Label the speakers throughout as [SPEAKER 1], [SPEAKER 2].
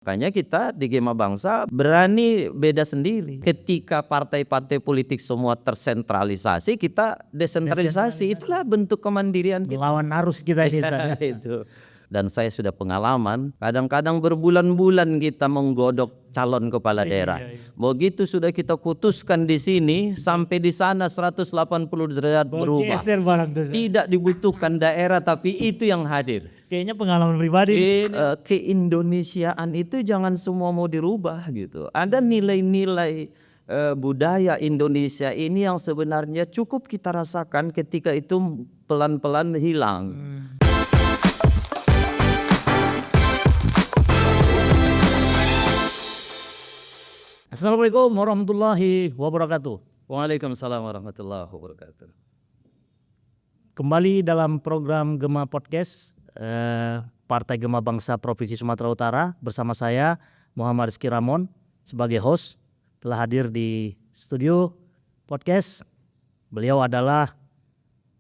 [SPEAKER 1] Makanya kita di Gema Bangsa berani beda sendiri. Ketika partai-partai politik semua tersentralisasi, kita desentralisasi. Itulah bentuk kemandirian kita.
[SPEAKER 2] Melawan arus kita ini.
[SPEAKER 1] Itu. Dan saya sudah pengalaman, kadang-kadang berbulan-bulan kita menggodok calon kepala daerah. Begitu sudah kita putuskan di sini, sampai di sana 180 derajat berubah. Tidak dibutuhkan daerah, tapi itu yang hadir.
[SPEAKER 2] Kayaknya pengalaman pribadi.
[SPEAKER 1] Keindonesiaan itu jangan semua mau dirubah gitu. Ada nilai-nilai budaya Indonesia ini yang sebenarnya cukup kita rasakan ketika itu pelan-pelan hilang.
[SPEAKER 2] Assalamualaikum warahmatullahi wabarakatuh.
[SPEAKER 1] Waalaikumsalam warahmatullahi wabarakatuh.
[SPEAKER 2] Kembali dalam program Gema Podcast, Partai Gema Bangsa Provinsi Sumatera Utara, bersama saya Muhammad Rizky Ramon sebagai host telah hadir di studio podcast. Beliau adalah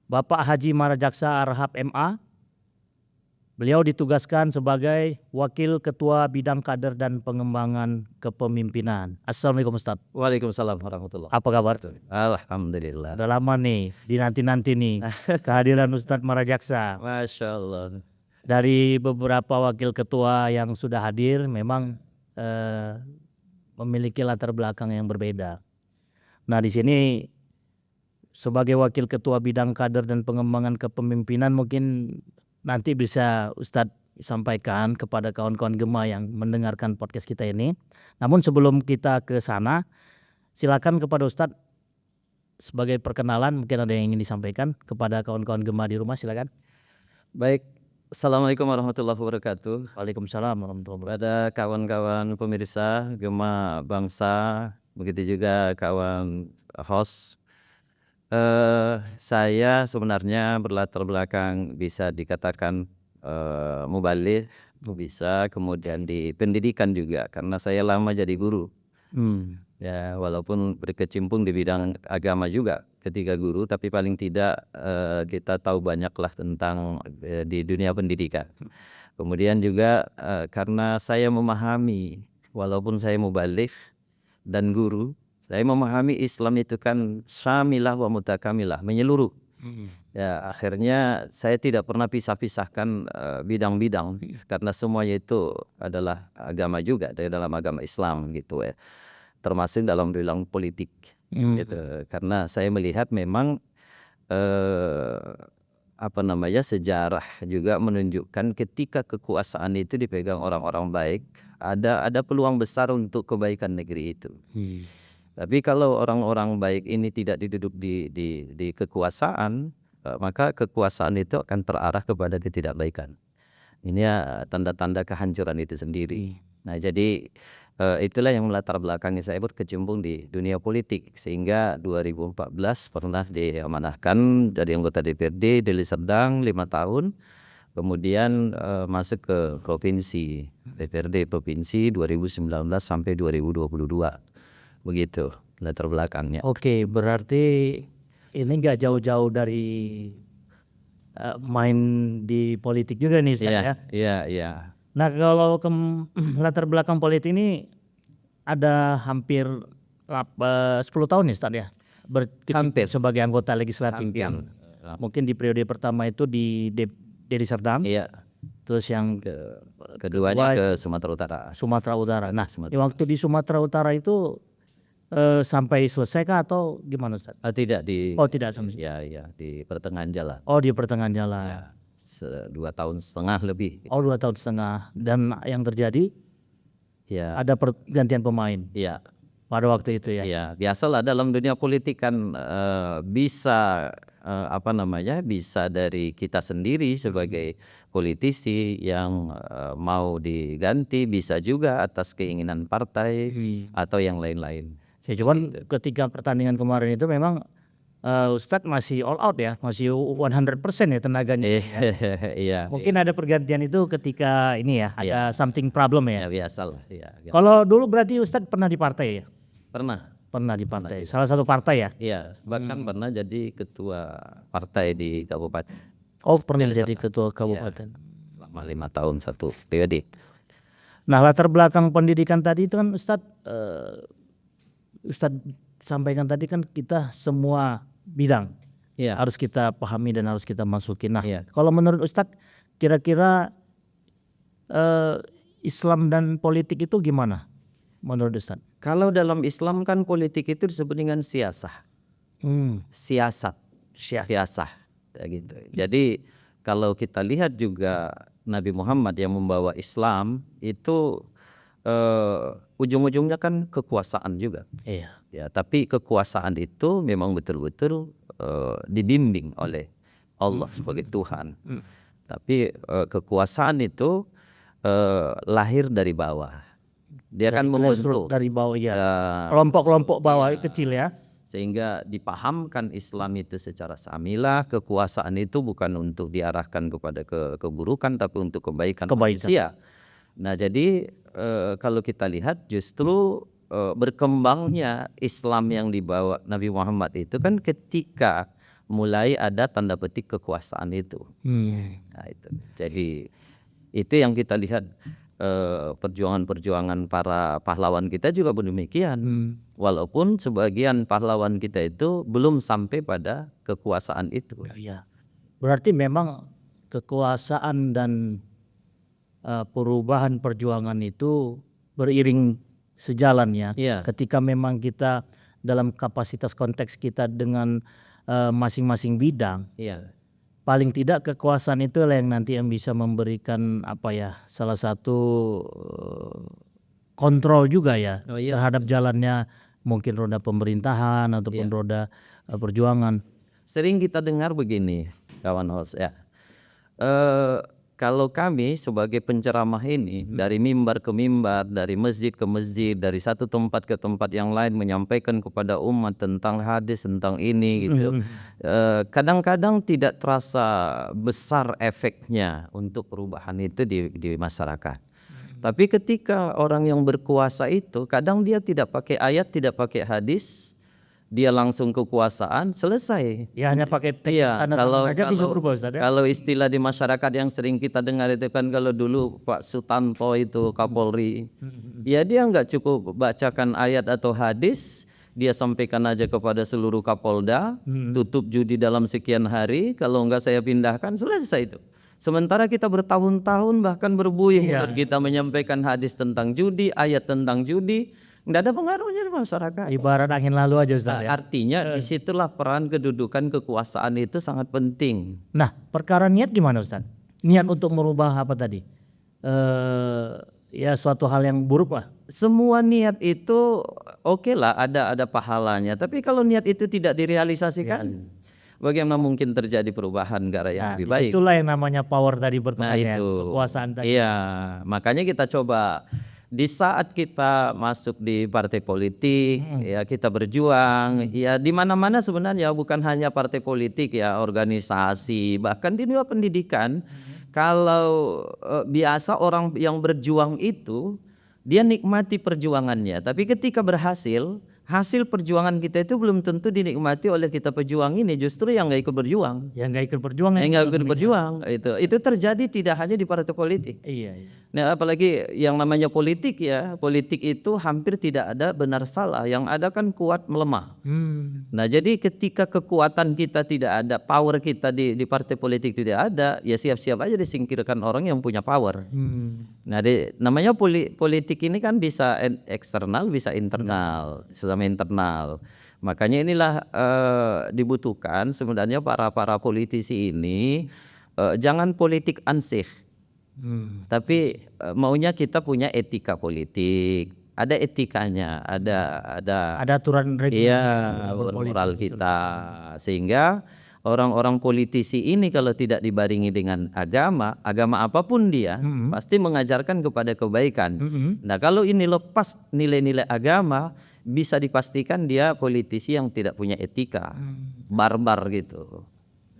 [SPEAKER 2] Bapak Haji Marajaksa Arhab MA. Beliau ditugaskan sebagai Wakil Ketua Bidang Kader dan Pengembangan Kepemimpinan. Assalamualaikum Ustaz.
[SPEAKER 1] Waalaikumsalam warahmatullahi
[SPEAKER 2] Apa kabar?
[SPEAKER 1] Alhamdulillah.
[SPEAKER 2] Udah lama nih, dinanti-nanti nih kehadiran Ustadz Marajaksa.
[SPEAKER 1] Masya Allah.
[SPEAKER 2] Dari beberapa wakil ketua yang sudah hadir memang memiliki latar belakang yang berbeda. Nah di sini sebagai Wakil Ketua Bidang Kader dan Pengembangan Kepemimpinan mungkin nanti bisa Ustadz sampaikan kepada kawan-kawan Gema yang mendengarkan podcast kita ini. Namun sebelum kita ke sana, silakan kepada Ustadz sebagai perkenalan, mungkin ada yang ingin disampaikan kepada kawan-kawan Gema di rumah, silakan.
[SPEAKER 1] Baik, Assalamualaikum warahmatullahi wabarakatuh.
[SPEAKER 2] Waalaikumsalam warahmatullahi wabarakatuh.
[SPEAKER 1] Pada kawan-kawan pemirsa Gema Bangsa, begitu juga kawan host. Saya sebenarnya berlatar belakang bisa dikatakan mubaligh, bisa kemudian di pendidikan juga karena saya lama jadi guru. Ya walaupun berkecimpung di bidang agama juga ketika guru, tapi paling tidak kita tahu banyaklah tentang di dunia pendidikan. Kemudian juga karena saya memahami, walaupun saya mubaligh dan guru, saya memahami Islam itu kan syamilah wa mutakamilah, menyeluruh. Ya akhirnya saya tidak pernah pisah-pisahkan bidang-bidang karena semuanya itu adalah agama juga dari dalam agama Islam gitu ya. Termasuk dalam bidang politik gitu. Karena saya melihat memang sejarah juga menunjukkan ketika kekuasaan itu dipegang orang-orang baik, ada peluang besar untuk kebaikan negeri itu. Tapi kalau orang-orang baik ini tidak diduduk di kekuasaan, maka kekuasaan itu akan terarah kepada ketidakbaikan. Ini ya tanda-tanda kehancuran itu sendiri. Nah jadi itulah yang melatar belakangi saya berkecimpung di dunia politik, sehingga 2014 pernah diamanahkan dari anggota DPRD Deli Serdang 5 tahun, kemudian masuk ke provinsi, DPRD provinsi 2019 sampai 2022. Begitu latar belakangnya.
[SPEAKER 2] Oke, berarti ini nggak jauh-jauh dari main di politik juga nih Ustaz ya?
[SPEAKER 1] Iya.
[SPEAKER 2] Nah kalau latar belakang politik ini ada hampir 10 tahun nih Ustaz ya?
[SPEAKER 1] Hampir.
[SPEAKER 2] Sebagai anggota legislatif. Mungkin di periode pertama itu di Deli Serdang.
[SPEAKER 1] Iya.
[SPEAKER 2] Terus yang
[SPEAKER 1] keduanya ke Sumatera Utara.
[SPEAKER 2] Nah waktu di Sumatera Utara itu sampai selesai kah atau gimana Ustaz?
[SPEAKER 1] Tidak
[SPEAKER 2] sampai.
[SPEAKER 1] Ya di pertengahan jalan.
[SPEAKER 2] Oh di pertengahan jalan.
[SPEAKER 1] Ya, 2,5 tahun lebih.
[SPEAKER 2] Oh 2,5 tahun. Dan yang terjadi
[SPEAKER 1] ya
[SPEAKER 2] ada pergantian pemain.
[SPEAKER 1] Iya.
[SPEAKER 2] Pada waktu itu ya.
[SPEAKER 1] Iya, biasalah dalam dunia politik kan bisa bisa dari kita sendiri sebagai politisi yang mau diganti, bisa juga atas keinginan partai atau yang lain-lain.
[SPEAKER 2] Cuman ketika pertandingan kemarin itu memang Ustadz masih all out ya, masih 100% ya tenaganya.
[SPEAKER 1] Iya.
[SPEAKER 2] Mungkin ada pergantian itu ketika ini ya, ada something problem ya.
[SPEAKER 1] Biasalah.
[SPEAKER 2] Kalau dulu berarti Ustadz pernah di partai ya? Pernah di partai. Salah satu partai ya?
[SPEAKER 1] Iya, bahkan pernah jadi ketua partai di kabupaten.
[SPEAKER 2] Oh pernah jadi ketua kabupaten.
[SPEAKER 1] Selama 5 tahun satu periode.
[SPEAKER 2] Nah, latar belakang pendidikan tadi itu kan Ustadz sampaikan tadi kan kita semua bidang
[SPEAKER 1] Iya.
[SPEAKER 2] harus kita pahami dan harus kita masukin. Nah,
[SPEAKER 1] Iya.
[SPEAKER 2] kalau menurut Ustadz kira-kira Islam dan politik itu gimana menurut Ustadz?
[SPEAKER 1] Kalau dalam Islam kan politik itu disebut dengan siasah, siasat, siasah, ya gitu. Jadi kalau kita lihat juga Nabi Muhammad yang membawa Islam itu ujung-ujungnya kan kekuasaan juga.
[SPEAKER 2] Iya.
[SPEAKER 1] Ya, tapi kekuasaan itu memang betul-betul dibimbing oleh Allah sebagai Tuhan. Tapi kekuasaan itu lahir dari bawah. Dia kan membentuk
[SPEAKER 2] dari bawah ya. Kelompok-kelompok bawah kecil ya.
[SPEAKER 1] Sehingga dipahamkan Islam itu secara samilah, kekuasaan itu bukan untuk diarahkan kepada keburukan tapi untuk kebaikan manusia. Nah, jadi kalau kita lihat justru berkembangnya Islam yang dibawa Nabi Muhammad itu kan ketika mulai ada tanda petik kekuasaan itu. Nah, itu. Jadi itu yang kita lihat perjuangan-perjuangan para pahlawan kita juga demikian. Walaupun sebagian pahlawan kita itu belum sampai pada kekuasaan itu.
[SPEAKER 2] Iya. Berarti memang kekuasaan dan perubahan perjuangan itu beriring sejalan ya.
[SPEAKER 1] Iya.
[SPEAKER 2] Ketika memang kita dalam kapasitas konteks kita dengan masing-masing bidang.
[SPEAKER 1] Iya.
[SPEAKER 2] Paling tidak kekuasaan itu yang nanti yang bisa memberikan salah satu kontrol juga ya terhadap jalannya mungkin roda pemerintahan ataupun roda perjuangan.
[SPEAKER 1] Sering kita dengar begini, kawan host ya. Kalau kami sebagai penceramah ini dari mimbar ke mimbar, dari masjid ke masjid, dari satu tempat ke tempat yang lain menyampaikan kepada umat tentang hadis, tentang ini gitu. Kadang-kadang tidak terasa besar efeknya untuk perubahan itu di masyarakat. Tapi ketika orang yang berkuasa itu kadang dia tidak pakai ayat, tidak pakai hadis, dia langsung kekuasaan, selesai.
[SPEAKER 2] Ya hanya pakai teks.
[SPEAKER 1] Iya, kalau istilah di masyarakat yang sering kita dengar itu kan kalau dulu Pak Sutanto itu Kapolri, ya dia nggak cukup bacakan ayat atau hadis, dia sampaikan aja kepada seluruh Kapolda, tutup judi dalam sekian hari, kalau nggak saya pindahkan, selesai itu. Sementara kita bertahun-tahun bahkan berbuih kita menyampaikan hadis tentang judi, ayat tentang judi. Nggak ada pengaruhnya di masyarakat.
[SPEAKER 2] Ibarat angin lalu aja Ustaz.
[SPEAKER 1] Artinya disitulah peran kedudukan kekuasaan itu sangat penting.
[SPEAKER 2] Nah, perkara niat gimana Ustaz? Niat untuk merubah apa tadi? Ya suatu hal yang buruk lah.
[SPEAKER 1] Semua niat itu oke lah, ada pahalanya. Tapi kalau niat itu tidak direalisasikan, bagaimana mungkin terjadi perubahan negara yang lebih baik?
[SPEAKER 2] Itulah yang namanya power tadi bertanya, kekuasaan tadi.
[SPEAKER 1] Iya, makanya kita coba. Di saat kita masuk di partai politik, ya kita berjuang, ya di mana-mana sebenarnya bukan hanya partai politik ya, organisasi, bahkan di dunia pendidikan. Kalau biasa orang yang berjuang itu dia nikmati perjuangannya, tapi ketika berhasil, hasil perjuangan kita itu belum tentu dinikmati oleh kita pejuang ini, justru yang nggak ikut berjuang.
[SPEAKER 2] Yang nggak ikut berjuang.
[SPEAKER 1] Yang nggak ikut berjuang itu terjadi tidak hanya di partai politik.
[SPEAKER 2] Iya.
[SPEAKER 1] Nah, apalagi yang namanya politik ya, politik itu hampir tidak ada benar salah, yang ada kan kuat melemah. Nah, jadi ketika kekuatan kita tidak ada, power kita di partai politik tidak ada, ya siap-siap aja disingkirkan orang yang punya power. Nah, namanya politik ini kan bisa eksternal, bisa internal, sesama internal. Makanya inilah dibutuhkan sebenarnya para politisi ini jangan politik ansih. Tapi maunya kita punya etika politik, ada etikanya, ada
[SPEAKER 2] aturan
[SPEAKER 1] moral kita, sehingga orang-orang politisi ini kalau tidak dibarengi dengan agama apapun dia pasti mengajarkan kepada kebaikan. Nah, kalau ini lepas nilai-nilai agama, bisa dipastikan dia politisi yang tidak punya etika, barbar gitu.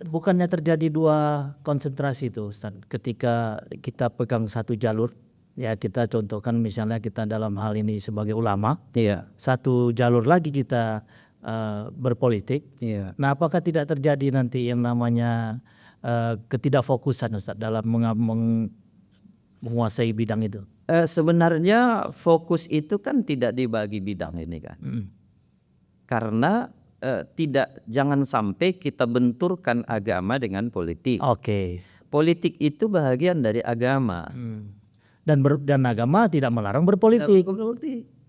[SPEAKER 2] Bukannya terjadi dua konsentrasi itu Ustaz, ketika kita pegang satu jalur, ya kita contohkan misalnya kita dalam hal ini sebagai ulama, satu jalur lagi kita berpolitik. Nah, apakah tidak terjadi nanti yang namanya ketidakfokusan Ustaz dalam menguasai bidang itu?
[SPEAKER 1] sebenarnya fokus itu kan tidak dibagi bidang ini kan. Karena jangan sampai kita benturkan agama dengan politik.
[SPEAKER 2] Oke.
[SPEAKER 1] Politik itu bagian dari agama.
[SPEAKER 2] Dan agama tidak melarang berpolitik.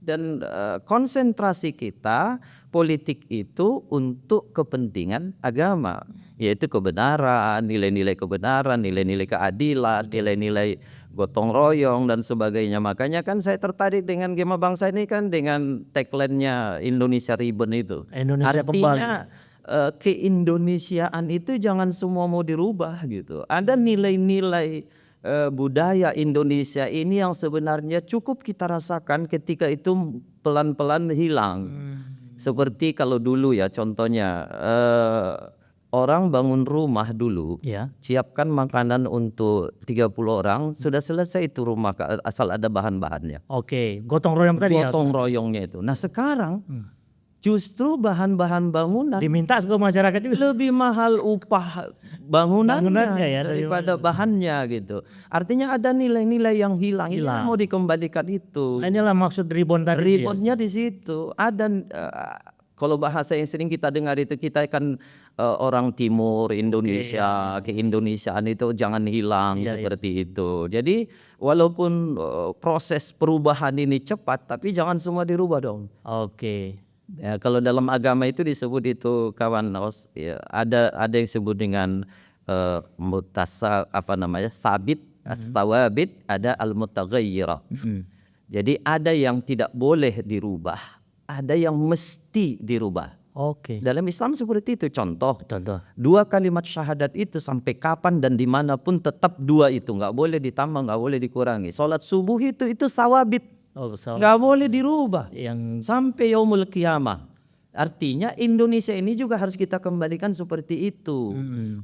[SPEAKER 1] Dan konsentrasi kita politik itu untuk kepentingan agama, yaitu kebenaran, nilai-nilai kebenaran, nilai-nilai keadilan, nilai-nilai gotong royong dan sebagainya. Makanya kan saya tertarik dengan Gema Bangsa ini kan dengan tagline-nya Indonesia Ribbon itu.
[SPEAKER 2] Indonesia
[SPEAKER 1] Artinya keindonesiaan itu jangan semua mau dirubah gitu. Ada nilai-nilai budaya Indonesia ini yang sebenarnya cukup kita rasakan ketika itu pelan-pelan hilang. Seperti kalau dulu ya contohnya orang bangun rumah dulu, siapkan makanan untuk 30 orang, sudah selesai itu rumah asal ada bahan-bahannya.
[SPEAKER 2] Oke, gotong royong tadi.
[SPEAKER 1] Gotong royongnya itu. Nah sekarang justru bahan-bahan bangunan
[SPEAKER 2] diminta ke masyarakat juga.
[SPEAKER 1] Lebih mahal upah bangunannya ya, daripada bahannya gitu. Artinya ada nilai-nilai yang hilang. Ini mau dikembalikan itu.
[SPEAKER 2] Nah, inilah maksud ribbon tadi.
[SPEAKER 1] Ribbonnya di situ. Ada kalau bahasa yang sering kita dengar itu kita kan orang timur Indonesia, keindonesiaan itu jangan hilang seperti itu. Jadi walaupun proses perubahan ini cepat, tapi jangan semua dirubah dong.
[SPEAKER 2] Oke.
[SPEAKER 1] Ya, kalau dalam agama itu disebut itu kawan ya, ada yang disebut dengan sabit, tawabit, ada al-mutaghayyirah. Jadi ada yang tidak boleh dirubah, ada yang mesti dirubah.
[SPEAKER 2] Oke.
[SPEAKER 1] Dalam Islam seperti itu. Contoh. 2 kalimat syahadat itu sampai kapan dan dimanapun tetap 2 itu, nggak boleh ditambah, nggak boleh dikurangi. Sholat subuh itu sawabit. Nggak boleh dirubah sampai yaumul qiyamah. Artinya Indonesia ini juga harus kita kembalikan seperti itu.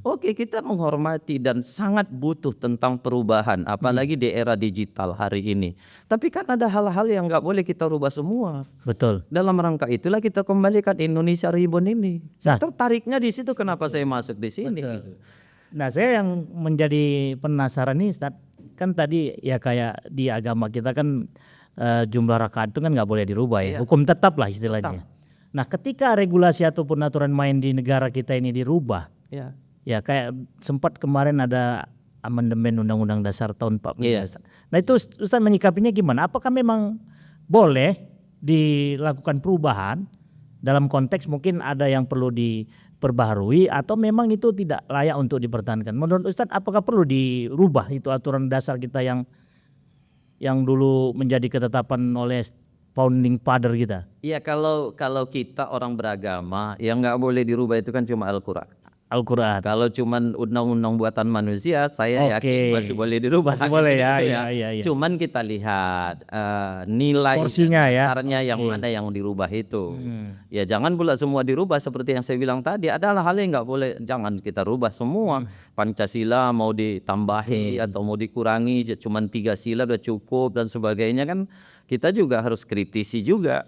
[SPEAKER 1] Oke, kita menghormati dan sangat butuh tentang perubahan, apalagi di era digital hari ini. Tapi kan ada hal-hal yang nggak boleh kita rubah semua.
[SPEAKER 2] Betul.
[SPEAKER 1] Dalam rangka itulah kita kembalikan Indonesia Ribbon ini. Saya tertariknya di situ, kenapa saya masuk di sini. Gitu.
[SPEAKER 2] Nah, saya yang menjadi penasaran nih, Ustaz, kan tadi ya kayak di agama kita kan jumlah rakaat itu kan nggak boleh dirubah ya, hukum tetap lah istilahnya. Nah, ketika regulasi ataupun aturan main di negara kita ini dirubah, ya kayak sempat kemarin ada amandemen Undang-Undang Dasar tahun 45. Nah itu Ustaz menyikapinya gimana? Apakah memang boleh dilakukan perubahan dalam konteks mungkin ada yang perlu diperbaharui atau memang itu tidak layak untuk dipertahankan? Menurut Ustaz apakah perlu dirubah itu aturan dasar kita yang dulu menjadi ketetapan oleh founding father kita?
[SPEAKER 1] Iya, kalau kita orang beragama yang nggak boleh dirubah itu kan cuma Al-Quran. Kalau cuman undang-undang buatan manusia, saya yakin masih boleh dirubah.
[SPEAKER 2] Masih boleh ya.
[SPEAKER 1] Cuman kita lihat nilai dasarnya yang mana yang dirubah itu. Ya jangan pula semua dirubah seperti yang saya bilang tadi. Ada hal yang nggak boleh, jangan kita rubah semua. Pancasila mau ditambahi atau mau dikurangi, cuman 3 sila udah cukup dan sebagainya kan. Kita juga harus kritisi juga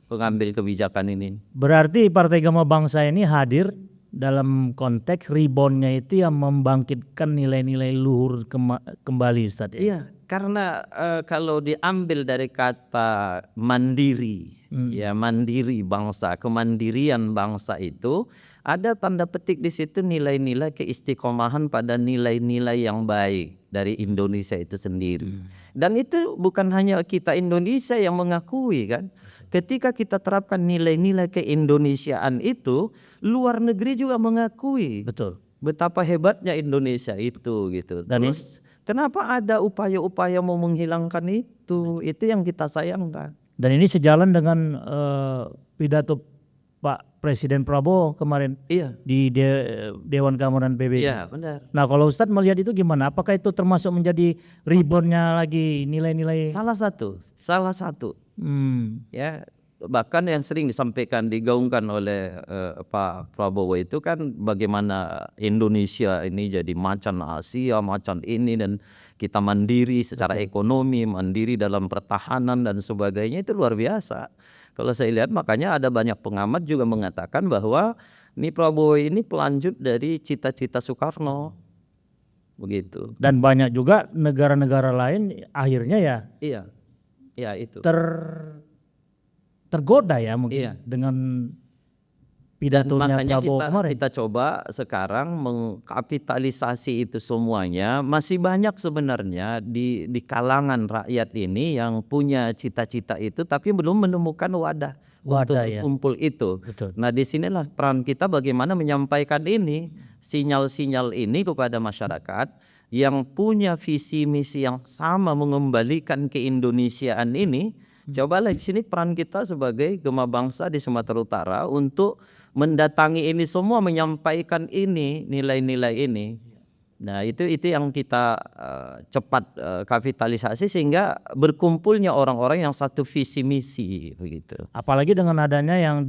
[SPEAKER 1] pengambil kebijakan ini.
[SPEAKER 2] Berarti Partai Gema Bangsa ini hadir dalam konteks reboundnya itu yang membangkitkan nilai-nilai luhur kembali, Ustaz.
[SPEAKER 1] Iya, karena kalau diambil dari kata mandiri, ya mandiri bangsa, kemandirian bangsa itu ada tanda petik di situ nilai-nilai keistiqomahan pada nilai-nilai yang baik dari Indonesia itu sendiri. Dan itu bukan hanya kita Indonesia yang mengakui kan. Ketika kita terapkan nilai-nilai keindonesiaan itu, luar negeri juga mengakui.
[SPEAKER 2] Betul.
[SPEAKER 1] Betapa hebatnya Indonesia itu gitu. Terus kenapa ada upaya-upaya mau menghilangkan itu? Itu yang kita sayangkan.
[SPEAKER 2] Dan ini sejalan dengan pidato Pak Presiden Prabowo kemarin di Dewan Keamanan PBB.
[SPEAKER 1] Iya, benar.
[SPEAKER 2] Nah, kalau Ustadz melihat itu gimana? Apakah itu termasuk menjadi reboundnya lagi nilai-nilai?
[SPEAKER 1] Salah satu. Ya, bahkan yang sering disampaikan, digaungkan oleh Pak Prabowo itu kan bagaimana Indonesia ini jadi macan Asia, macan ini, dan kita mandiri secara ekonomi, mandiri dalam pertahanan dan sebagainya, itu luar biasa. Kalau saya lihat, makanya ada banyak pengamat juga mengatakan bahwa ini Prabowo ini pelanjut dari cita-cita Soekarno. begitu.
[SPEAKER 2] Dan banyak juga negara-negara lain akhirnya ya
[SPEAKER 1] Iya itu.
[SPEAKER 2] tergoda ya mungkin
[SPEAKER 1] Iya.
[SPEAKER 2] dengan
[SPEAKER 1] Dan
[SPEAKER 2] pidatonya
[SPEAKER 1] makanya
[SPEAKER 2] Prabowo kemarin.
[SPEAKER 1] kita coba sekarang mengkapitalisasi itu semuanya. Masih banyak sebenarnya di kalangan rakyat ini yang punya cita-cita itu tapi belum menemukan wadah untuk
[SPEAKER 2] ya.
[SPEAKER 1] berkumpul itu.
[SPEAKER 2] Betul.
[SPEAKER 1] Nah disinilah peran kita bagaimana menyampaikan ini, sinyal-sinyal ini kepada masyarakat yang punya visi misi yang sama mengembalikan keindonesiaan ini. Cobalah di sini peran kita sebagai Gema Bangsa di Sumatera Utara untuk mendatangi ini semua, menyampaikan ini, nilai-nilai ini. Nah itu yang kita cepat kapitalisasi sehingga berkumpulnya orang-orang yang satu visi misi begitu.
[SPEAKER 2] Apalagi dengan adanya yang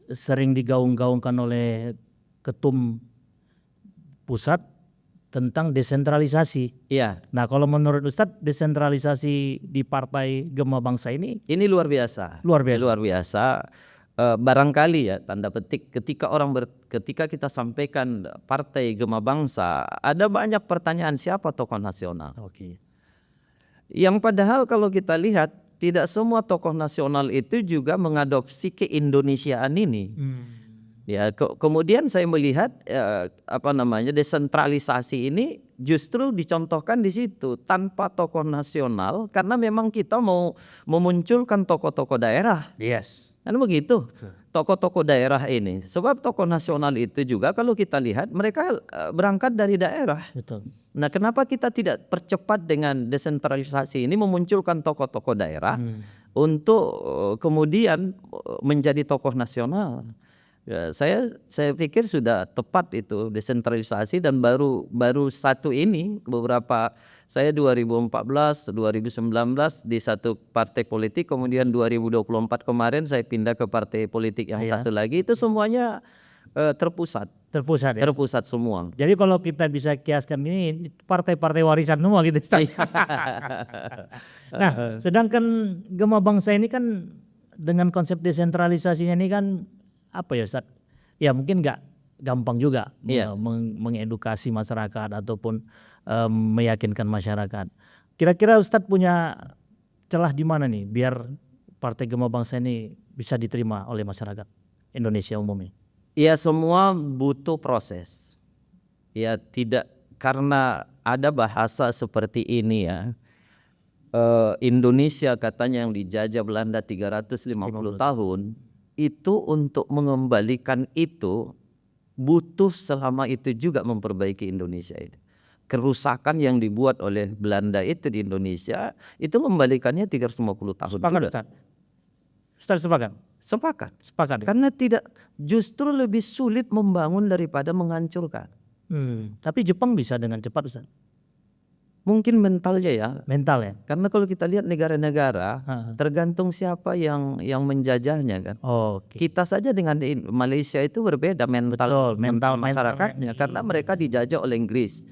[SPEAKER 2] sering digaung-gaungkan oleh ketum pusat tentang desentralisasi.
[SPEAKER 1] Iya.
[SPEAKER 2] Nah kalau menurut Ustadz desentralisasi di Partai Gema Bangsa ini
[SPEAKER 1] luar biasa.
[SPEAKER 2] Luar biasa.
[SPEAKER 1] Luar biasa. Barangkali ya tanda petik ketika kita sampaikan Partai Gema Bangsa ada banyak pertanyaan siapa tokoh nasional.
[SPEAKER 2] Oke.
[SPEAKER 1] Yang padahal kalau kita lihat tidak semua tokoh nasional itu juga mengadopsi keindonesiaan ini. Ya, kemudian saya melihat desentralisasi ini justru dicontohkan di situ tanpa tokoh nasional karena memang kita mau memunculkan tokoh-tokoh daerah.
[SPEAKER 2] Yes.
[SPEAKER 1] Kan begitu. Tokoh-tokoh daerah ini. Sebab tokoh nasional itu juga kalau kita lihat mereka berangkat dari daerah.
[SPEAKER 2] Betul.
[SPEAKER 1] Nah, kenapa kita tidak percepat dengan desentralisasi ini memunculkan tokoh-tokoh daerah untuk kemudian menjadi tokoh nasional? Ya, saya pikir sudah tepat itu desentralisasi dan baru satu ini saya 2014, 2019 di satu partai politik, kemudian 2024 kemarin saya pindah ke partai politik yang satu lagi, itu semuanya terpusat
[SPEAKER 2] ya?
[SPEAKER 1] Terpusat semua.
[SPEAKER 2] Jadi kalau kita bisa kiaskan ini partai-partai warisan semua gitu. Nah, sedangkan Gema Bangsa ini kan dengan konsep desentralisasinya ini kan apa ya Ustaz? Ya mungkin nggak gampang juga mengedukasi masyarakat ataupun meyakinkan masyarakat. Kira-kira Ustadz punya celah di mana nih biar Partai Gema Bangsa ini bisa diterima oleh masyarakat Indonesia umumnya?
[SPEAKER 1] Ya semua butuh proses. Ya tidak, karena ada bahasa seperti ini ya. Indonesia katanya yang dijajah Belanda 350 tahun. Itu untuk mengembalikan itu butuh selama itu juga memperbaiki Indonesia ini. Kerusakan yang dibuat oleh Belanda itu di Indonesia itu membalikannya 350 tahun.
[SPEAKER 2] Sepakat, Ustaz? Sepakat.
[SPEAKER 1] Karena justru lebih sulit membangun daripada menghancurkan.
[SPEAKER 2] Tapi Jepang bisa dengan cepat, Ustaz.
[SPEAKER 1] Mungkin mentalnya ya.
[SPEAKER 2] Mental ya.
[SPEAKER 1] Karena kalau kita lihat negara-negara tergantung siapa yang menjajahnya kan. Kita saja dengan Malaysia itu berbeda mental masyarakatnya karena mereka dijajah oleh Inggris.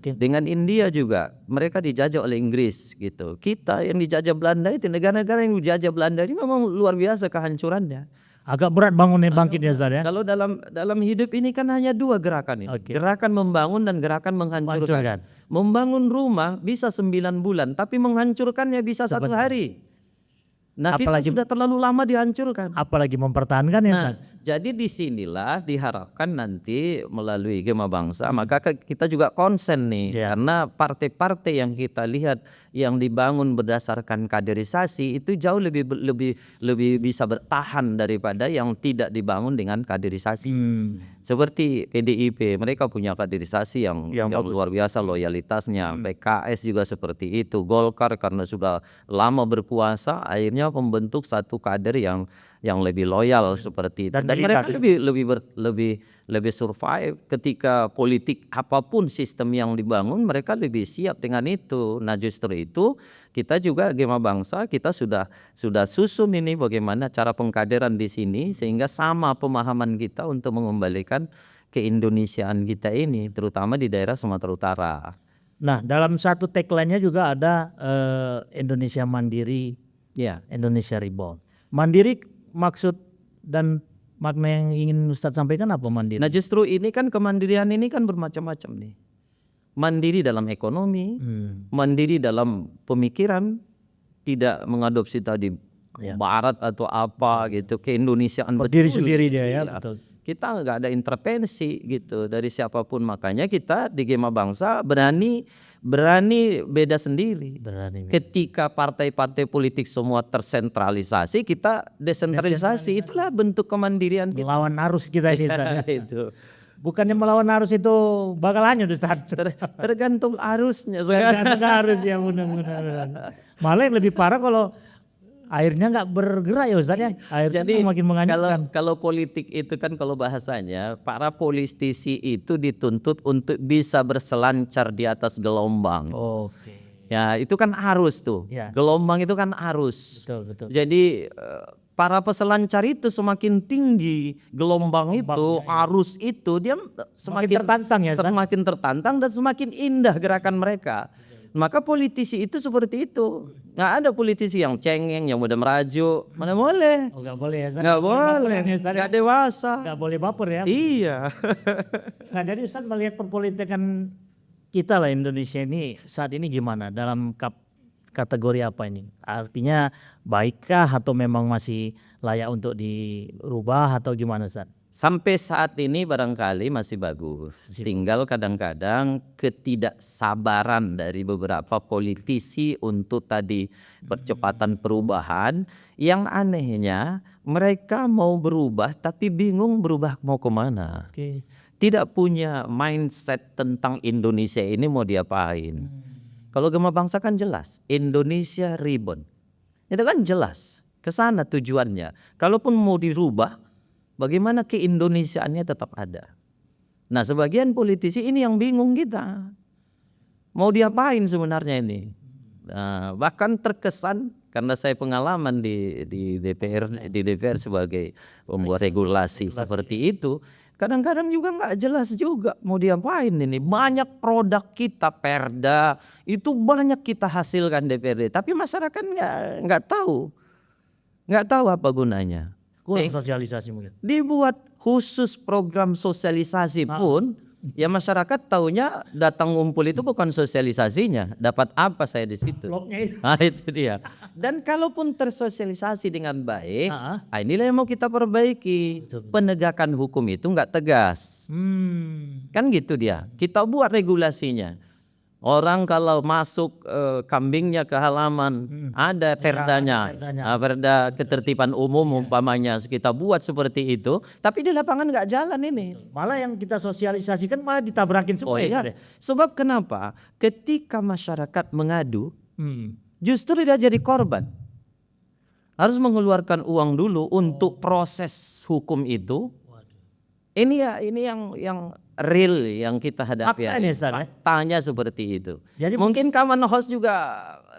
[SPEAKER 1] Dengan India juga mereka dijajah oleh Inggris gitu. Kita yang dijajah Belanda itu, negara-negara yang dijajah Belanda ini memang luar biasa kehancurannya.
[SPEAKER 2] Agak berat bangkitnya Ustaz ya.
[SPEAKER 1] Kalau dalam hidup ini kan hanya dua gerakan ini. Gerakan membangun dan gerakan menghancurkan. Membangun rumah bisa 9 bulan tapi menghancurkannya bisa 1 hari. Nah, apalagi kita sudah terlalu lama dihancurkan.
[SPEAKER 2] Apalagi mempertahankan ya.
[SPEAKER 1] Nah, jadi disinilah diharapkan nanti melalui Gema Bangsa, maka kita juga konsen nih, karena partai-partai yang kita lihat yang dibangun berdasarkan kaderisasi itu jauh lebih bisa bertahan daripada yang tidak dibangun dengan kaderisasi. Seperti PDIP, mereka punya kaderisasi yang luar biasa loyalitasnya. PKS juga seperti itu. Golkar karena sudah lama berkuasa, akhirnya membentuk satu kader yang lebih loyal seperti itu. Dan mereka lebih survive ketika politik apapun sistem yang dibangun, mereka lebih siap dengan itu. Nah justru itu kita juga Gema Bangsa kita sudah susun ini bagaimana cara pengkaderan di sini sehingga sama pemahaman kita untuk mengembalikan keindonesiaan kita ini terutama di daerah Sumatera Utara.
[SPEAKER 2] Nah dalam satu tagline-nya juga ada Indonesia Mandiri, Indonesia Reborn. Mandiri maksud dan makna yang ingin Ustadz sampaikan apa mandiri?
[SPEAKER 1] Nah justru ini kan kemandirian ini kan bermacam-macam nih. mandiri dalam ekonomi, mandiri dalam pemikiran, tidak mengadopsi tadi Barat atau apa gitu, keindonesiaan
[SPEAKER 2] Berdiri
[SPEAKER 1] betul.
[SPEAKER 2] sendiri dia ya,
[SPEAKER 1] Iya.
[SPEAKER 2] betul.
[SPEAKER 1] Kita nggak ada intervensi gitu dari siapapun, makanya kita di Gema Bangsa berani beda sendiri. Ketika partai-partai politik semua tersentralisasi, kita desentralisasi. Itulah bentuk kemandirian kita.
[SPEAKER 2] Melawan arus kita ini Ustaz.
[SPEAKER 1] Itu
[SPEAKER 2] Bukannya melawan arus itu bakal hanyut Ustaz.
[SPEAKER 1] tergantung arusnya.
[SPEAKER 2] Tergantung arus ya, benar-benar. Malah yang lebih parah kalau airnya nggak bergerak ya Ustaz ya. Airnya
[SPEAKER 1] Jadi
[SPEAKER 2] makin menghanyutkan.
[SPEAKER 1] kalau politik itu kan, kalau bahasanya para politisi itu dituntut untuk bisa berselancar di atas gelombang.
[SPEAKER 2] Oke.
[SPEAKER 1] Ya itu kan arus tuh.
[SPEAKER 2] Ya.
[SPEAKER 1] Gelombang itu kan arus.
[SPEAKER 2] Betul.
[SPEAKER 1] Jadi para peselancar itu semakin tinggi gelombang itu, arus itu, dia semakin
[SPEAKER 2] tertantang ya, Ustaz?
[SPEAKER 1] semakin tertantang dan semakin indah gerakan mereka. Maka politisi itu seperti itu. Nggak ada politisi yang cengeng, yang mudah merajuk. Mana boleh?
[SPEAKER 2] Oh, nggak boleh ya Ustaz.
[SPEAKER 1] Nggak boleh.
[SPEAKER 2] Ustaz,
[SPEAKER 1] Nggak dewasa.
[SPEAKER 2] nggak boleh baper ya.
[SPEAKER 1] Iya.
[SPEAKER 2] Nah jadi Ustaz melihat perpolitikan kita lah Indonesia ini saat ini gimana, dalam kategori apa ini? Artinya baikkah atau memang masih layak untuk dirubah atau gimana Ustaz?
[SPEAKER 1] Sampai saat ini barangkali masih bagus. Tinggal kadang-kadang ketidaksabaran dari beberapa politisi untuk tadi percepatan perubahan. Yang anehnya mereka mau berubah tapi bingung berubah mau kemana.
[SPEAKER 2] Oke.
[SPEAKER 1] Tidak punya mindset tentang Indonesia ini mau diapain. Kalau Gema Bangsa kan jelas, Indonesia Reborn. Itu kan jelas, ke sana tujuannya. Kalaupun mau dirubah, bagaimana keindonesiaannya tetap ada. Nah sebagian politisi ini yang bingung kita. Mau diapain sebenarnya ini. Nah, bahkan terkesan, karena saya pengalaman di DPR sebagai pembuat regulasi seperti itu. Kadang-kadang juga nggak jelas juga mau diapain ini. Banyak produk kita perda itu banyak kita hasilkan DPRD, tapi masyarakat nggak tahu apa gunanya.
[SPEAKER 2] Kurang sosialisasi mungkin.
[SPEAKER 1] Dibuat khusus program sosialisasi pun, ya masyarakat taunya datang ngumpul itu bukan sosialisasinya. Dapat apa saya di situ? Nah itu dia. Dan kalaupun tersosialisasi dengan baik, inilah yang mau kita perbaiki. Penegakan hukum itu nggak tegas. Kan gitu dia. Kita buat regulasinya. Orang kalau masuk kambingnya ke halaman, ada perdanya, perda ketertiban umum umpamanya, kita buat seperti itu, tapi di lapangan nggak jalan ini.
[SPEAKER 2] Malah yang kita sosialisasikan malah ditabrakin semua.
[SPEAKER 1] Ya. Sebab kenapa? Ketika masyarakat mengadu, justru dia jadi korban. Harus mengeluarkan uang dulu untuk proses hukum itu. Ini yang real yang kita hadapi. Faktanya seperti itu. Jadi mungkin kawan host juga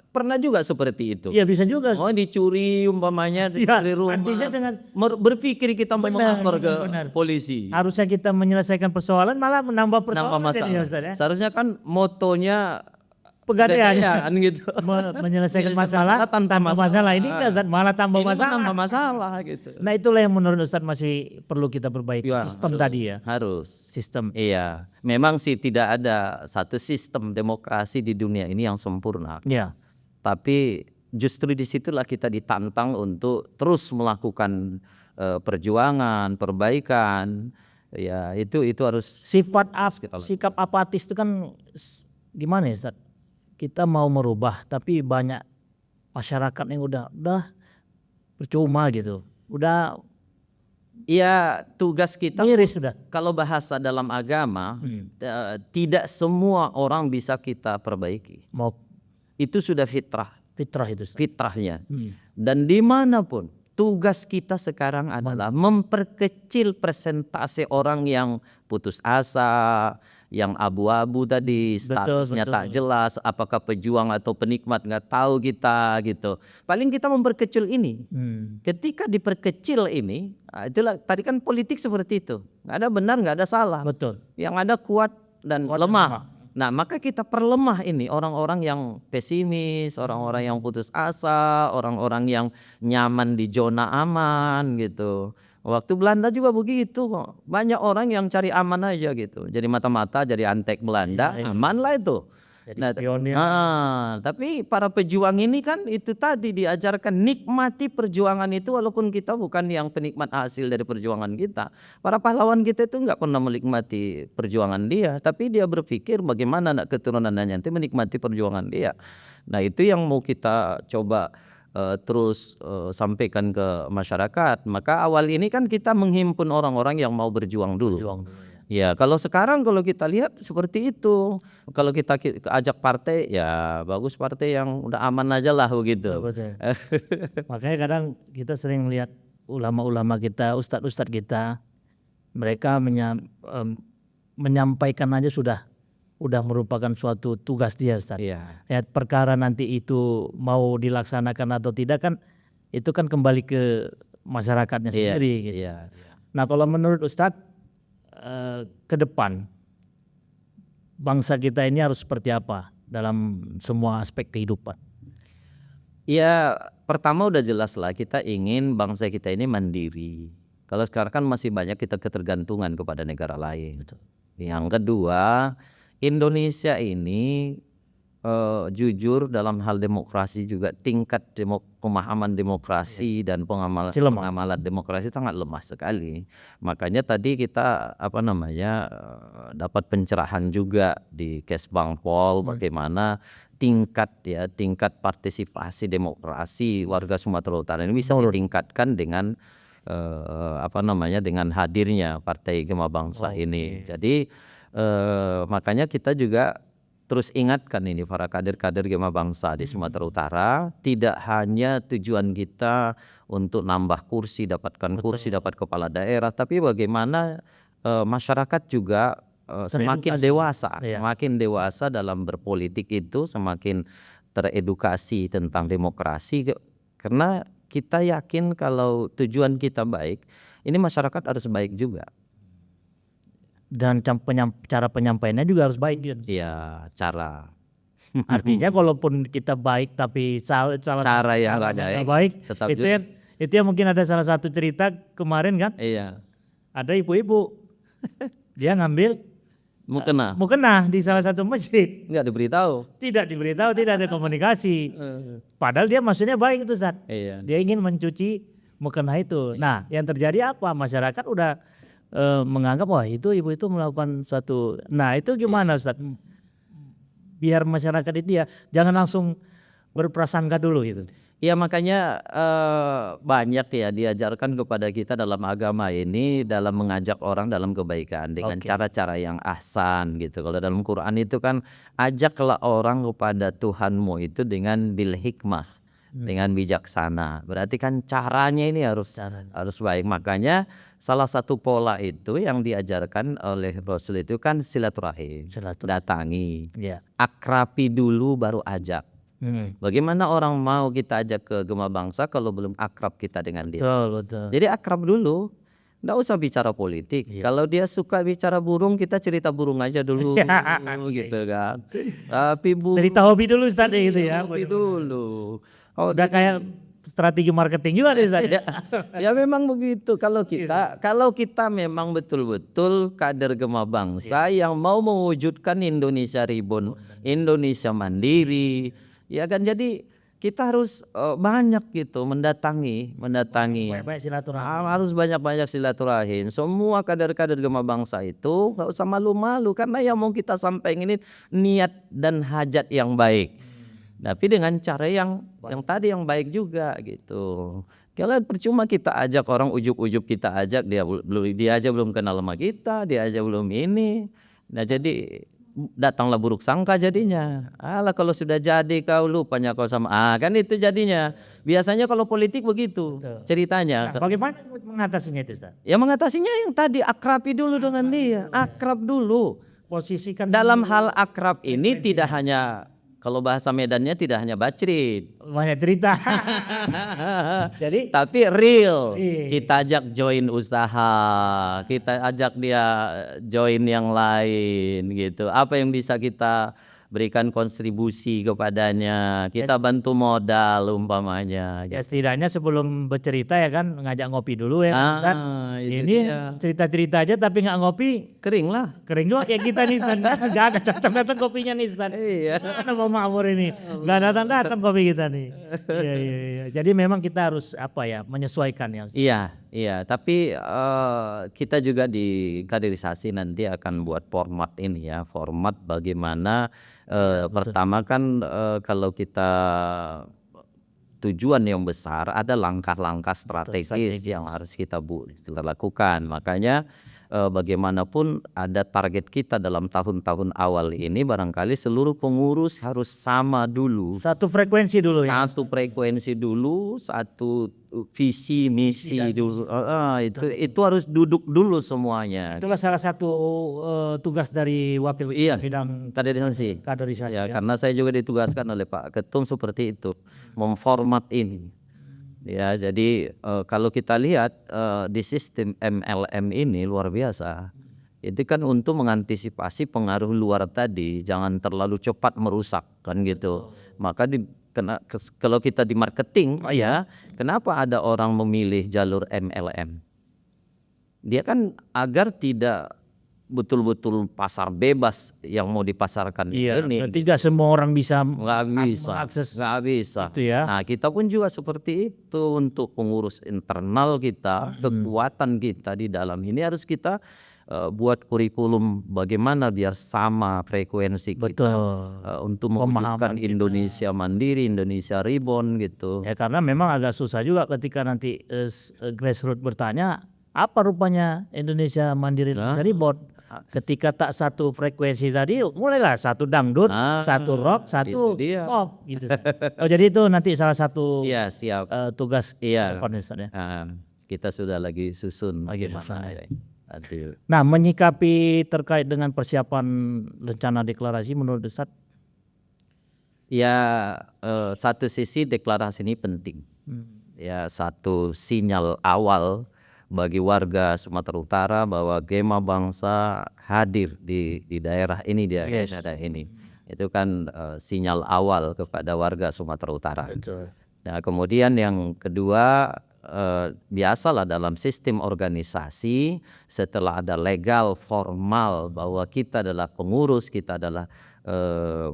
[SPEAKER 1] pernah juga seperti itu.
[SPEAKER 2] Iya bisa juga.
[SPEAKER 1] Oh dicuri umpamanya dari rumah. Artinya dengan berpikir kita mau melapor ke polisi.
[SPEAKER 2] Harusnya kita menyelesaikan persoalan malah menambah persoalan.
[SPEAKER 1] Masalah. Seharusnya kan motonya
[SPEAKER 2] pegadaian
[SPEAKER 1] gitu.
[SPEAKER 2] Menyelesaikan masalah tanpa masalah. Ini enggak malah tambah masalah.
[SPEAKER 1] Tambah masalah gitu.
[SPEAKER 2] Nah itulah yang menurut Ustaz masih perlu kita perbaiki. Sistem tadi ya.
[SPEAKER 1] Harus.
[SPEAKER 2] Sistem.
[SPEAKER 1] Iya. Memang sih tidak ada satu sistem demokrasi di dunia ini yang sempurna.
[SPEAKER 2] Iya.
[SPEAKER 1] Tapi justru disitulah kita ditantang untuk terus melakukan perjuangan, perbaikan. Ya itu harus.
[SPEAKER 2] Sikap apatis itu kan gimana ya Ustaz? Kita mau merubah tapi banyak masyarakat yang udah percuma gitu. Udah
[SPEAKER 1] ya tugas kita
[SPEAKER 2] miris sudah.
[SPEAKER 1] Kalau bahasa dalam agama tidak semua orang bisa kita perbaiki. Itu sudah fitrah.
[SPEAKER 2] Fitrah itu.
[SPEAKER 1] Fitrahnya. Dan dimanapun tugas kita sekarang adalah memperkecil persentase orang yang putus asa, yang abu-abu tadi, statusnya tak jelas, apakah pejuang atau penikmat nggak tahu kita gitu. Paling kita memperkecil ini. Ketika diperkecil ini, itulah tadi kan politik seperti itu. Nggak ada benar, nggak ada salah.
[SPEAKER 2] Betul.
[SPEAKER 1] Yang ada kuat dan lemah. Nah maka kita perlemah ini orang-orang yang pesimis, orang-orang yang putus asa, orang-orang yang nyaman di zona aman gitu. Waktu Belanda juga begitu kok. Banyak orang yang cari aman aja gitu. Jadi mata-mata, jadi antek Belanda, aman lah itu.
[SPEAKER 2] Jadi
[SPEAKER 1] Nah,
[SPEAKER 2] pionir.
[SPEAKER 1] tapi para pejuang ini kan itu tadi diajarkan nikmati perjuangan itu walaupun kita bukan yang penikmat hasil dari perjuangan kita. Para pahlawan kita itu nggak pernah menikmati perjuangan dia, tapi dia berpikir bagaimana anak keturunannya nanti menikmati perjuangan dia. Nah itu yang mau kita coba terus sampaikan ke masyarakat. Maka awal ini kan kita menghimpun orang-orang yang mau berjuang dulu. Ya kalau sekarang kalau kita lihat seperti itu. Kalau kita ajak partai ya bagus partai yang udah aman aja lah begitu.
[SPEAKER 2] Betul. Makanya kadang kita sering lihat ulama-ulama kita, ustadz-ustadz kita, mereka menyampaikan aja udah merupakan suatu tugas dia, Ustaz.
[SPEAKER 1] Iya.
[SPEAKER 2] Ya, perkara nanti itu mau dilaksanakan atau tidak kan itu kan kembali ke masyarakatnya sendiri. Gitu.
[SPEAKER 1] Iya.
[SPEAKER 2] Nah kalau menurut Ustadz ke depan bangsa kita ini harus seperti apa dalam semua aspek kehidupan?
[SPEAKER 1] Ya pertama udah jelas lah kita ingin bangsa kita ini mandiri. Kalau sekarang kan masih banyak kita ketergantungan kepada negara lain.
[SPEAKER 2] Betul.
[SPEAKER 1] Yang kedua Indonesia ini jujur dalam hal demokrasi juga tingkat pemahaman demokrasi dan pengamalan demokrasi sangat lemah sekali. Makanya tadi kita dapat pencerahan juga di Kesbangpol bagaimana tingkat partisipasi demokrasi warga Sumatera Utara ini bisa ditingkatkan dengan dengan hadirnya Partai Gema Bangsa ini. Jadi makanya kita juga terus ingatkan ini para kader-kader Gema Bangsa di Sumatera Utara, tidak hanya tujuan kita untuk nambah kursi, dapatkan kursi, dapat kepala daerah, tapi bagaimana masyarakat juga semakin dewasa dalam berpolitik itu, semakin teredukasi tentang demokrasi, karena kita yakin kalau tujuan kita baik, ini masyarakat harus baik juga.
[SPEAKER 2] Dan cara penyampaiannya juga harus baik gitu.
[SPEAKER 1] Iya, cara.
[SPEAKER 2] Artinya kalaupun kita baik tapi salah
[SPEAKER 1] cara yang nggak
[SPEAKER 2] baik, itu yang mungkin ada salah satu cerita kemarin kan?
[SPEAKER 1] Iya.
[SPEAKER 2] Ada ibu-ibu dia ngambil
[SPEAKER 1] mukena
[SPEAKER 2] di salah satu masjid.
[SPEAKER 1] Nggak diberitahu.
[SPEAKER 2] Tidak diberitahu, tidak ada komunikasi. Padahal dia maksudnya baik itu, Ustaz.
[SPEAKER 1] Iya.
[SPEAKER 2] Dia ingin mencuci mukena itu. Nah, yang terjadi apa? Masyarakat udah menganggap wah itu ibu itu melakukan suatu. Nah itu gimana Ustaz? Biar masyarakat itu ya jangan langsung berprasangka dulu gitu.
[SPEAKER 1] Ya makanya banyak ya diajarkan kepada kita dalam agama ini dalam mengajak orang dalam kebaikan dengan cara-cara yang ahsan gitu. Kalau dalam Quran itu kan ajaklah orang kepada Tuhanmu itu dengan bil hikmah, dengan bijaksana. Berarti kan caranya ini harus baik. Makanya salah satu pola itu yang diajarkan oleh Rasul itu kan silaturahim. Datangi, akrabi dulu baru ajak. Bagaimana orang mau kita ajak ke Gema Bangsa kalau belum akrab kita dengan dia?
[SPEAKER 2] Betul.
[SPEAKER 1] Jadi akrab dulu, nggak usah bicara politik. Kalau dia suka bicara burung, kita cerita burung aja dulu, gitu kan. Tapi
[SPEAKER 2] cerita hobi dulu Ustaz gitu ya.
[SPEAKER 1] Hobi dulu.
[SPEAKER 2] Udah kayak strategi marketing juga deh Ustaz.
[SPEAKER 1] Ya memang begitu. Kalau kita memang betul-betul kader Gema Bangsa yang mau mewujudkan Indonesia Ribon, Indonesia mandiri. Ya kan jadi kita harus banyak gitu mendatangi
[SPEAKER 2] banyak silaturahim.
[SPEAKER 1] Harus banyak silaturahim. Semua kader-kader Gema Bangsa itu nggak usah malu-malu karena yang mau kita sampaikan ini niat dan hajat yang baik. Tapi dengan cara yang tadi yang baik juga gitu. Kalau percuma kita ajak orang ujub-ujub kita ajak dia aja belum kenal sama kita, dia aja belum ini. Nah jadi datanglah buruk sangka jadinya. Alah kalau sudah jadi kau lupanya kau sama kan itu jadinya. Biasanya kalau politik begitu ceritanya.
[SPEAKER 2] Nah, bagaimana mengatasinya itu Ustaz?
[SPEAKER 1] Ya mengatasinya yang tadi akrabi dulu dengan dia. Akrab dulu.
[SPEAKER 2] Posisikan
[SPEAKER 1] dalam hal akrab ini tidak hanya kalau bahasa Medannya tidak hanya bacrit.
[SPEAKER 2] Banyak cerita. Jadi
[SPEAKER 1] tapi real. Kita ajak join usaha, kita ajak dia join yang lain gitu. Apa yang bisa kita berikan kontribusi kepadanya, kita bantu modal umpamanya.
[SPEAKER 2] Ya setidaknya sebelum bercerita ya kan ngajak ngopi dulu ya Ustaz.
[SPEAKER 1] Itu
[SPEAKER 2] Ini
[SPEAKER 1] dia.
[SPEAKER 2] cerita-cerita aja tapi nggak ngopi,
[SPEAKER 1] Kering lah.
[SPEAKER 2] kering juga kayak kita nih Ustaz. Nggak ada datang-datang kopinya nih Ustaz.
[SPEAKER 1] Iya.
[SPEAKER 2] Mana mau makmur ini, nggak datang-datang kopi kita nih. Iya. Jadi memang kita harus menyesuaikan ya Ustaz.
[SPEAKER 1] Iya. Tapi kita juga di kaderisasi nanti akan buat format ini ya, format bagaimana pertama kan kalau kita tujuan yang besar ada langkah-langkah strategis yang harus kita lakukan. Makanya bagaimanapun ada target kita dalam tahun-tahun awal ini, barangkali seluruh pengurus harus sama dulu.
[SPEAKER 2] Satu frekuensi dulu ya.
[SPEAKER 1] Satu frekuensi dulu, satu visi misi dulu. Itu harus duduk dulu semuanya.
[SPEAKER 2] Itulah salah satu tugas dari wakil bidang
[SPEAKER 1] kaderisasi.
[SPEAKER 2] Ya.
[SPEAKER 1] Karena saya juga ditugaskan oleh Pak Ketum seperti itu, memformat ini. Ya, jadi kalau kita lihat di sistem MLM ini luar biasa. Itu kan untuk mengantisipasi pengaruh luar tadi, jangan terlalu cepat merusak kan gitu. Maka kalau kita di marketing ya, kenapa ada orang memilih jalur MLM? Dia kan agar tidak betul-betul pasar bebas yang mau dipasarkan ini.
[SPEAKER 2] Tidak semua orang bisa
[SPEAKER 1] mengakses. Nggak bisa.
[SPEAKER 2] Itu ya.
[SPEAKER 1] Nah, kita pun juga seperti itu untuk pengurus internal kita, kekuatan kita di dalam ini harus kita buat kurikulum bagaimana biar sama frekuensi kita untuk mewujudkan Indonesia mandiri, Indonesia reborn gitu.
[SPEAKER 2] Ya karena memang agak susah juga ketika nanti grassroots bertanya apa rupanya Indonesia mandiri reborn. Ketika tak satu frekuensi tadi, mulailah satu dangdut, satu rock, satu pop gitu. Jadi itu nanti salah satu tugas
[SPEAKER 1] kita sudah lagi susun.
[SPEAKER 2] Nah, menyikapi terkait dengan persiapan rencana deklarasi menurut Ustaz?
[SPEAKER 1] Ya, satu sisi deklarasi ini penting. Ya, satu sinyal awal bagi warga Sumatera Utara bahwa Gema Bangsa hadir di daerah ini, di daerah ini. Itu kan sinyal awal kepada warga Sumatera Utara. Nah, kemudian yang kedua, biasalah dalam sistem organisasi setelah ada legal formal bahwa kita adalah pengurus, kita adalah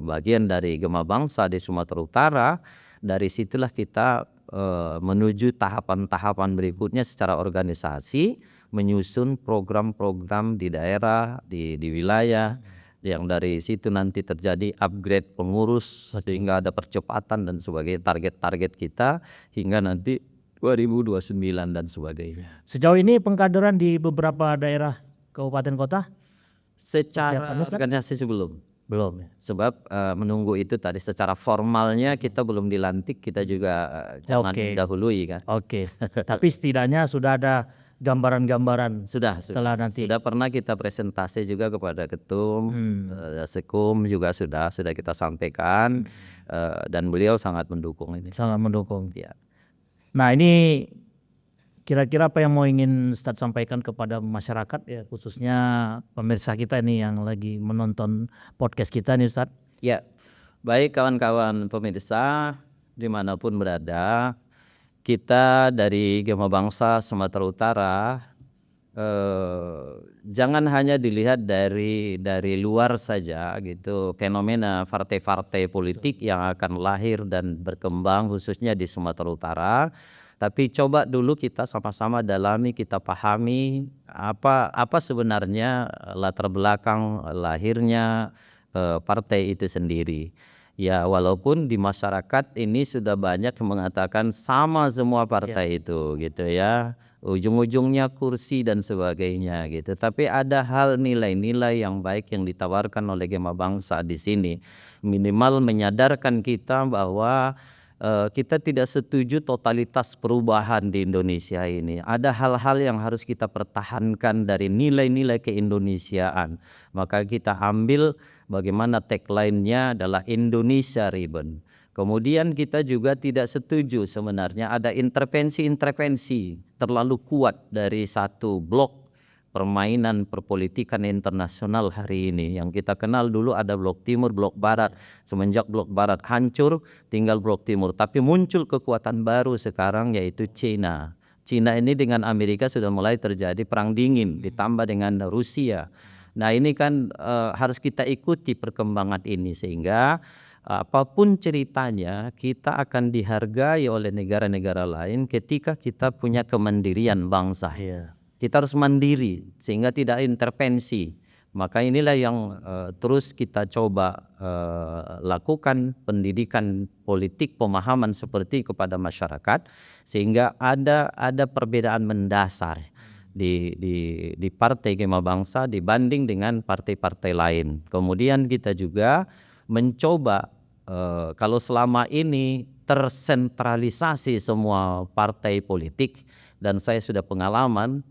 [SPEAKER 1] bagian dari Gema Bangsa di Sumatera Utara, dari situlah kita menuju tahapan-tahapan berikutnya secara organisasi, menyusun program-program di daerah, di wilayah, yang dari situ nanti terjadi upgrade pengurus sehingga ada percepatan dan sebagainya, target-target kita hingga nanti 2029 dan sebagainya.
[SPEAKER 2] Sejauh ini pengkaderan di beberapa daerah kabupaten kota
[SPEAKER 1] secara organisasi belum ya. Sebab menunggu itu tadi secara formalnya kita belum dilantik, kita juga jangan mendahului kan.
[SPEAKER 2] Tapi setidaknya sudah ada gambaran-gambaran
[SPEAKER 1] sudah pernah kita presentasi juga kepada Ketum, Sekum juga sudah kita sampaikan, dan beliau sangat mendukung ini.
[SPEAKER 2] Sangat mendukung.
[SPEAKER 1] Ya.
[SPEAKER 2] Nah, ini kira-kira apa yang mau ingin Ustaz sampaikan kepada masyarakat ya, khususnya pemirsa kita ini yang lagi menonton podcast kita nih Ustaz?
[SPEAKER 1] Ya, baik kawan-kawan pemirsa dimanapun berada, kita dari Gema Bangsa Sumatera Utara jangan hanya dilihat dari luar saja gitu, fenomena partai-partai politik yang akan lahir dan berkembang khususnya di Sumatera Utara. Tapi coba dulu kita sama-sama dalami, kita pahami apa sebenarnya latar belakang lahirnya partai itu sendiri. Ya, walaupun di masyarakat ini sudah banyak yang mengatakan sama semua partai itu gitu ya, ujung-ujungnya kursi dan sebagainya gitu. Tapi ada hal nilai-nilai yang baik yang ditawarkan oleh Gema Bangsa di sini. Minimal menyadarkan kita bahwa kita tidak setuju totalitas perubahan di Indonesia ini. Ada hal-hal yang harus kita pertahankan dari nilai-nilai keindonesiaan. Maka kita ambil bagaimana tagline-nya adalah Indonesia Reborn. Kemudian kita juga tidak setuju sebenarnya ada intervensi-intervensi terlalu kuat dari satu blok permainan perpolitikan internasional hari ini. Yang kita kenal dulu ada blok timur, blok barat. Semenjak blok barat hancur, tinggal blok timur. Tapi muncul kekuatan baru sekarang yaitu Cina. Cina ini dengan Amerika sudah mulai terjadi perang dingin, ditambah dengan Rusia. Nah ini kan harus kita ikuti perkembangan ini sehingga apapun ceritanya kita akan dihargai oleh negara-negara lain ketika kita punya kemandirian bangsa. Kita harus mandiri sehingga tidak intervensi. Maka inilah yang terus kita coba lakukan pendidikan politik pemahaman seperti kepada masyarakat sehingga ada perbedaan mendasar di Partai Gema Bangsa dibanding dengan partai-partai lain. Kemudian kita juga mencoba kalau selama ini tersentralisasi semua partai politik dan saya sudah pengalaman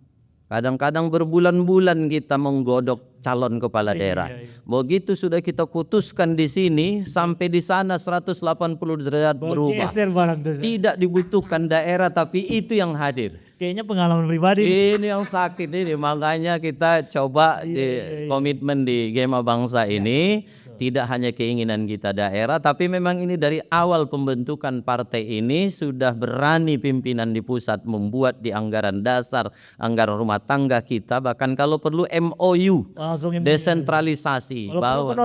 [SPEAKER 1] kadang-kadang berbulan-bulan kita menggodok calon kepala daerah. Begitu sudah kita putuskan di sini sampai di sana 180 derajat berubah. Tidak dibutuhkan daerah tapi itu yang hadir.
[SPEAKER 2] Kayaknya pengalaman pribadi.
[SPEAKER 1] Ini yang sakit ini makanya kita coba komitmen di Gema Bangsa ini tidak hanya keinginan kita daerah tapi memang ini dari awal pembentukan partai ini sudah berani pimpinan di pusat membuat di anggaran dasar, anggaran rumah tangga kita bahkan kalau perlu MOU desentralisasi bahwa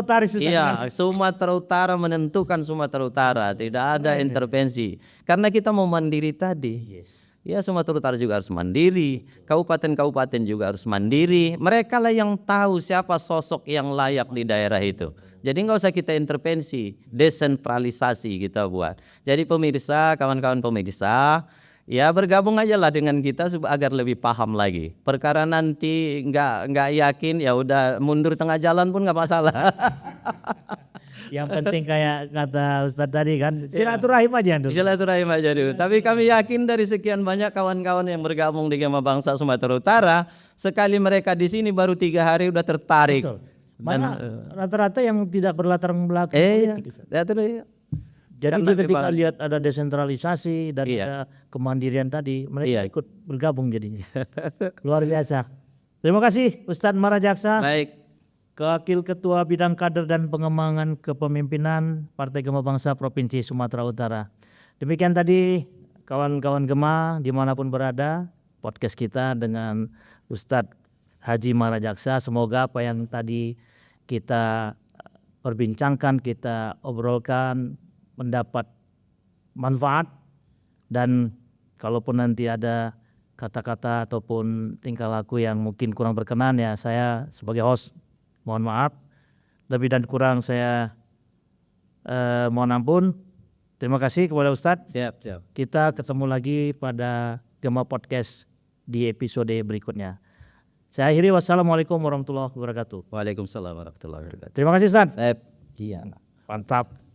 [SPEAKER 1] Sumatera Utara menentukan Sumatera Utara, tidak ada intervensi karena kita mau mandiri tadi. Ya Sumatera Utara juga harus mandiri, kabupaten-kabupaten juga harus mandiri. Mereka lah yang tahu siapa sosok yang layak di daerah itu. Jadi nggak usah kita intervensi, desentralisasi kita buat. Jadi pemirsa, kawan-kawan pemirsa, ya bergabung aja lah dengan kita agar lebih paham lagi. Perkara nanti nggak yakin, ya udah mundur tengah jalan pun nggak masalah.
[SPEAKER 2] Yang penting kayak kata Ustadz tadi kan, silaturahim aja dulu.
[SPEAKER 1] Silaturahim aja dulu. Tapi kami yakin dari sekian banyak kawan-kawan yang bergabung di Gema Bangsa Sumatera Utara, sekali mereka di sini baru 3 hari udah tertarik.
[SPEAKER 2] Betul. Mana rata-rata yang tidak berlatar belakang politik.
[SPEAKER 1] Iya.
[SPEAKER 2] Jadi itu ketika lihat ada desentralisasi dan ada kemandirian tadi, mereka ikut bergabung jadinya. Luar biasa. Terima kasih Ustadz Marajaksa.
[SPEAKER 1] Baik.
[SPEAKER 2] Wakil Ketua Bidang Kader dan Pengembangan Kepemimpinan Partai Gema Bangsa Provinsi Sumatera Utara. Demikian tadi kawan-kawan Gema dimanapun berada, podcast kita dengan Ustadz Haji Marajaksa. Semoga apa yang tadi kita perbincangkan, kita obrolkan mendapat manfaat, dan kalaupun nanti ada kata-kata ataupun tingkah laku yang mungkin kurang berkenan, ya saya sebagai host mohon maaf, lebih dan kurang saya mohon ampun. Terima kasih kepada Ustadz.
[SPEAKER 1] Siap.
[SPEAKER 2] Kita ketemu lagi pada Gema Podcast di episode berikutnya. Saya akhiri, wassalamualaikum warahmatullahi wabarakatuh.
[SPEAKER 1] Waalaikumsalam warahmatullahi wabarakatuh.
[SPEAKER 2] Terima kasih Ustadz.
[SPEAKER 1] Iya.
[SPEAKER 2] Mantap.